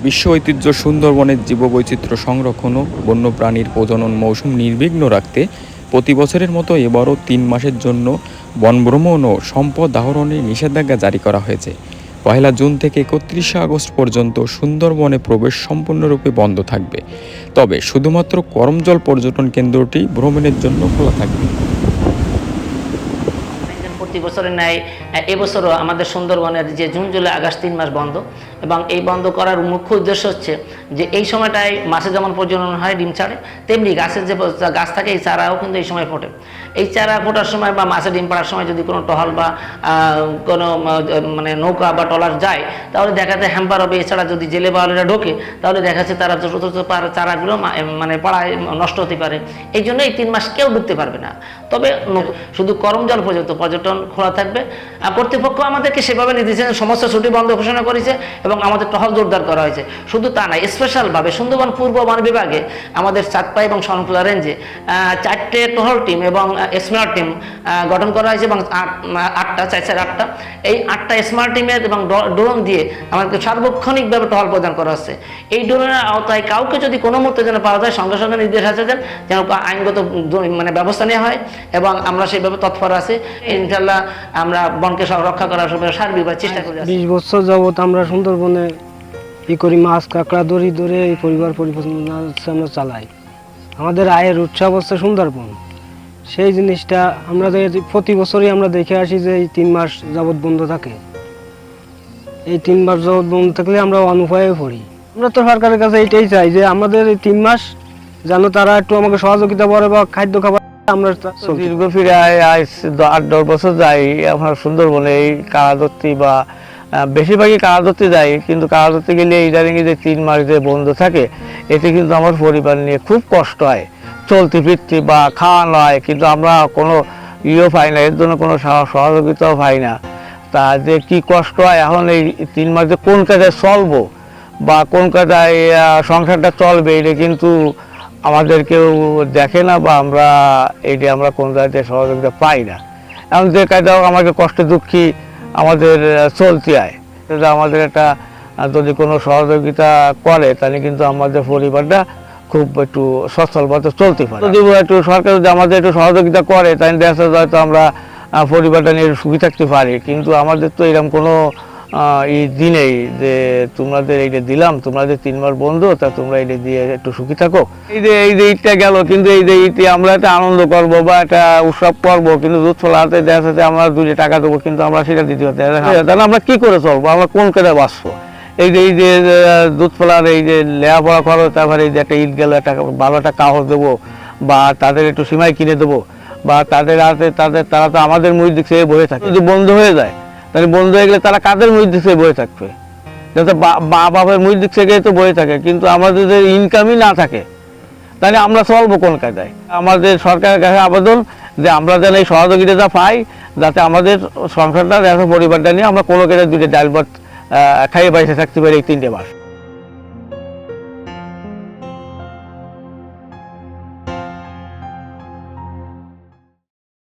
বিশ্ব ঐতিহ্য সুন্দরবনের জীববৈচিত্র্য সংরক্ষণ ও বন্যপ্রাণীর প্রজনন মৌসুম নির্বিঘ্ন রাখতে প্রতি বছরের মতো এবারও ৩ মাসের জন্য বনভ্রমণ ও সম্পদ আহরণের নিষেধাজ্ঞা জারি করা হয়েছে। ১ জুন থেকে ৩১ আগস্ট পর্যন্ত সুন্দরবনে প্রবেশ সম্পূর্ণরূপে বন্ধ থাকবে, তবে শুধুমাত্র করমজল পর্যটন কেন্দ্রটি ভ্রমণের জন্য খোলা থাকবে। প্রতি বছরের ন্যায় এবছরও আমাদের সুন্দরবনের যে জুন জুলাই আগস্ট ৩ মাস বন্ধ, এবং এই বন্ধ করার মুখ্য উদ্দেশ্য হচ্ছে যে এই সময়টায় মাছে যেমন প্রজনন হয়, ডিম ছাড়ে, তেমনি গাছের যে গাছ থাকে এই চারাও কিন্তু এই সময় ফোটে। এই চারা ফোটার সময় বা মাছে ডিম পাড়ার সময় যদি কোনো টহল বা কোনো মানে নৌকা বা ট্রলার যায়, তাহলে দেখা যায় হ্যাম্পার হবে। এছাড়া যদি জেলে বাওয়ালিরা ঢোকে তাহলে দেখা যাচ্ছে তারা ছোটো ছোটো চারাগুলো মানে পাড়ায় নষ্ট হতে পারে। এই জন্য এই ৩ মাস কেউ ঢুকতে পারবে না, তবে শুধু করমজল পর্যন্ত পর্যটন খোলা থাকবে। কর্তৃপক্ষ আমাদেরকে সেভাবে নির্দেশিত সমস্ত ছুটি বন্ধ ঘোষণা করেছে এবং আমাদের টহল জোরদার করা হয়েছে। শুধু তা নয়, স্পেশালভাবে সুন্দরবন পূর্ব বন বিভাগে আমাদের চাঁদপাই এবং শরণখোলা রেঞ্জে 4টে টহল টিম এবং স্মার্ট টিম গঠন করা হয়েছে এবং 8টা এই 8টা স্মার্ট টিমের এবং ড্রোন দিয়ে আমাদেরকে সার্বক্ষণিকভাবে টহল প্রদান করা হচ্ছে। এই ড্রোনের আওতায় কাউকে যদি কোনো মুহূর্তে যেন পাওয়া যায়, সঙ্গে সঙ্গে নির্দেশ আছে যেন আইনগত মানে ব্যবস্থা নেওয়া হয় এবং আমরা সেইভাবে তৎপর আছি। ইনশাল্লাহ আমরা বনকে রক্ষা করার সার্বিকভাবে চেষ্টা করি। 20 বছর যাবৎ আমরা সুন্দরবনে করি, মাছ কাঁকড়া ধরে এই পরিবার পরিবেশনা আমরা চালাই। আমাদের আয়ের উৎস হচ্ছে সুন্দরবন। সেই জিনিসটা আমরা প্রতি বছরই আমরা দেখে আসি যে এই 3 মাস যাবৎ বন্ধ থাকে। এই 3 মাস যাবৎ বন্ধ থাকলে আমরা অনুপায়ে পড়ি। আমরা তো সরকারের কাছে এইটাই চাই যে আমাদের এই 3 মাস যেন তারা একটু আমাকে সহযোগিতা করে বা খাদ্য খাবার। আমরা দীর্ঘ ফিরে 8-10 বছর যাই আমরা সুন্দরবনে এই কারা ধরতে বা বেশিরভাগই কারা ধরতে যাই, কিন্তু কারা ধরতে গেলে ইদানিং যে 3 মাস যে বন্ধ থাকে এতে কিন্তু আমার পরিবার নিয়ে খুব কষ্ট হয়, চলতে ফিরতে বা খাওয়ানো হয়, কিন্তু আমরা কোনো পাই না, এর জন্য কোনো সহযোগিতাও পাই না। তা যে কি কষ্ট হয় এখন এই 3 মাস যে কোন কাজায় চলবো বা কোন কাজায় সংসারটা চলবে এটা কিন্তু আমাদের কেউ দেখে না বা আমরা কোন জায়গায় সহযোগিতা পাই না। এমন যে কাজটাও আমাদের কষ্টে দুঃখী আমাদের চলতে হয়। আমাদের একটা যদি কোনো সহযোগিতা করে তাহলে কিন্তু আমাদের পরিবারটা খুব একটু সচ্ছলভাবে চলতে পারে। যদি একটু সরকার যদি আমাদের একটু সহযোগিতা করে তাহলে দেখা যায় হয়তো আমরা পরিবারটা নিয়ে সুখী থাকতে পারি, কিন্তু আমাদের তো এরকম কোনো এই দিনেই যে তোমাদের এইটা দিলাম, তোমাদের 3 মাস বন্ধ, তা তোমরা এইটা দিয়ে একটু সুখী থাকো। এই যে ঈদটা গেল, কিন্তু এই যে ঈদে আমরা একটা আনন্দ করবো বা একটা উৎসব করবো, কিন্তু দুধ ফলা হাতে দেখা যাচ্ছে আমরা 2 টাকা দেবো, কিন্তু আমরা সেটা দিতে পারছি তাহলে আমরা কি করে চলবো, আমরা কোন কাজে বাঁচবো? এই যে দুধ ফলার এই যে লেখাপড়া খরচ, তারপরে এই যে একটা ঈদ গেল একটা ভালো একটা কাগজ দেবো বা তাদের একটু সিমাই কিনে দেবো বা তারা তো আমাদের মুখ দিক থেকে বয়ে থাকে। যদি বন্ধ হয়ে যায় তাহলে বন্ধ হয়ে গেলে তারা কাদের মুখ দিক থেকে বয়ে থাকবে? যাতে মা বাবার মুখ দিক থেকে তো বয়ে থাকে, কিন্তু আমাদের যদি ইনকামই না থাকে তাহলে আমরা চলবো কোন কাজে? আমাদের সরকারের কাছে আবেদন যে আমরা যেন এই সহযোগিতা পাই, যাতে আমাদের সংসারটা পরিবারটা নিয়ে আমরা কোনো কাজে 2 ডাল ভাত খাইয়ে বাইসে থাকতে পারি এই 3টে মাস।